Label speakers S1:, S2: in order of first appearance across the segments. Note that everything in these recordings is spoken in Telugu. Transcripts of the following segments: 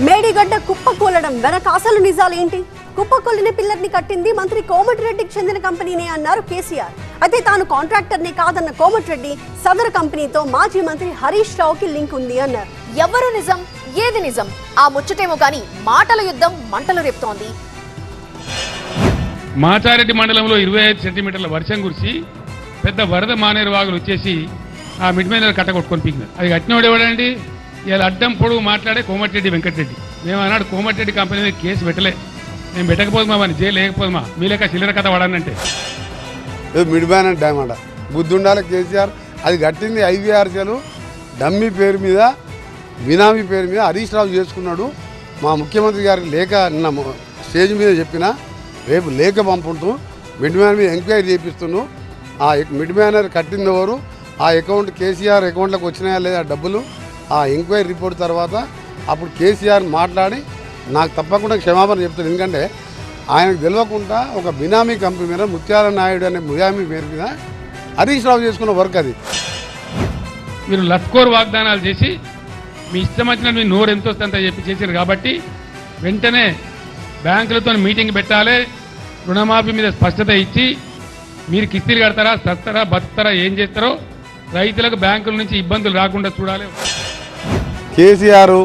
S1: మేడిగడ్డ కుప్పకూలడం వెనక అసలు నిజాలేంటి? కుప్పకూలిన పిల్లర్ని కట్టింది మంత్రి కోమటిరెడ్డికి చెందిన కంపెనీనే అన్నారు కేసీఆర్. అయితే తాను కాంట్రాక్టర్ని కాదన్న కోమటిరెడ్డి సదరు కంపెనీతో మాజీ మంత్రి హరీష్ రావుకి లింక్ ఉంది అన్నారు.
S2: ఎవరు నిజం, ఏది నిజం? ఆ ముచ్చటేమో కానీ మాటల యుద్ధం మంటలు రేపుతోంది.
S3: మాచారెడ్డి మండలంలో 25 సెంటీమీటర్ల వర్షం కురిసి పెద్ద వరద మానేరు వాగులు వచ్చేసి ఆ మిడ్ మీద కట్టగొట్టుకొని పీకినారు. అది కట్టినోడు ఎవడండి? ఇలా అడ్డం పొడుగు మాట్లాడే కోమటిరెడ్డి వెంకటరెడ్డి. మేము అన్నాడు కోమటిరెడ్డి కంపెనీ మీద కేసు పెట్టలే, మేము పెట్టకపోదుమా అని జైలు లేకపోదుమా మీ లెక్క చిల్లర కథ వాడానంటే
S4: మిడ్ బ్యాన్ అంటే అన్నమాట. బుద్ధి ఉండాలి కేసీఆర్. అది కట్టింది ఐవీఆర్సీలు డమ్మీ పేరు మీద, బినామీ పేరు మీద హరీష్ రావు చేసుకున్నాడు. మా ముఖ్యమంత్రి గారికి లేఖ నిన్న స్టేజ్ మీద చెప్పిన, రేపు లేఖ పంపుతూ మిడ్ మ్యాన్ మీద ఎంక్వైరీ చేపిస్తున్నాను. ఆ మిడ్ మ్యానర్ కట్టింది ఎవరు, ఆ అకౌంట్ కేసీఆర్ అకౌంట్లోకి వచ్చినాయా లేదా డబ్బులు, ఆ ఎంక్వైరీ రిపోర్ట్ తర్వాత అప్పుడు కేసీఆర్ మాట్లాడి నాకు తప్పకుండా క్షమాపణ చెప్తాడు. ఎందుకంటే ఆయనకు తెలియకుండా ఒక బినామీ కంపెనీ మీద ముత్యాల నాయుడు అనే బినామీ పేరు మీద హరీష్ రావు చేసుకున్న వర్క్ అది.
S3: మీరు లస్కోర్ వాగ్దానాలు చేసి మీ ఇష్టం వచ్చినట్టు మీ నోరు ఎంత వస్తుందంత చెప్పి చేశారు. కాబట్టి వెంటనే బ్యాంకులతో మీటింగ్ పెట్టాలి, రుణమాఫీ మీద స్పష్టత ఇచ్చి మీరు కిస్తీలు కడతారా, సస్తారా, బతుకుతారా, ఏం చేస్తారో రైతులకు బ్యాంకుల నుంచి ఇబ్బందులు రాకుండా చూడాలి.
S4: కేసీఆర్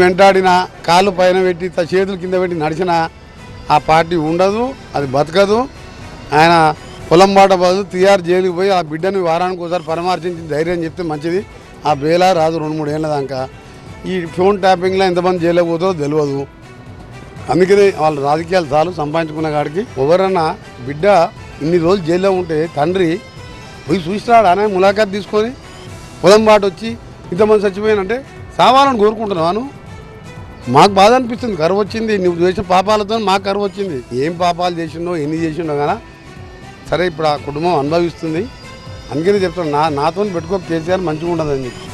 S4: వెంటాడిన కాళ్ళు పైన పెట్టి చేతులు కింద పెట్టి నడిచిన ఆ పార్టీ ఉండదు, అది బతకదు. ఆయన పొలం బాట బదులు తిహార్ జైలుకి పోయి ఆ బిడ్డను వారానికి ఒకసారి పరామర్శించి ధైర్యం చెప్తే మంచిది. ఆ బేలా రాదు 2-3 ఏళ్ళ దాకా. ఈ ఫోన్ ట్యాపింగ్లో ఎంతమంది జైలుకి పోతారో తెలియదు. అందుకనే వాళ్ళ రాజకీయాలు చాలు సంపాదించుకున్న కాడికి. ఎవరన్నా బిడ్డ ఇన్ని రోజులు జైల్లో ఉంటే తండ్రి పోయి చూసినాడు, అనే ములాఖాత్ తీసుకొని పొలం బాట వచ్చి ఇంతమంది చచ్చిపోయానంటే సావాలని కోరుకుంటున్నాను. మాకు బాధ అనిపిస్తుంది, కరువు వచ్చింది, నువ్వు చేసిన పాపాలతో మాకు కరువు వచ్చింది. ఏం పాపాలు చేసిండో ఎన్ని చేసిండో కానీ సరే ఇప్పుడు ఆ కుటుంబం అనుభవిస్తుంది. అందుకని చెప్తాను, నాతో పెట్టుకో కేసీఆర్ మంచిగా ఉండదని చెప్పి.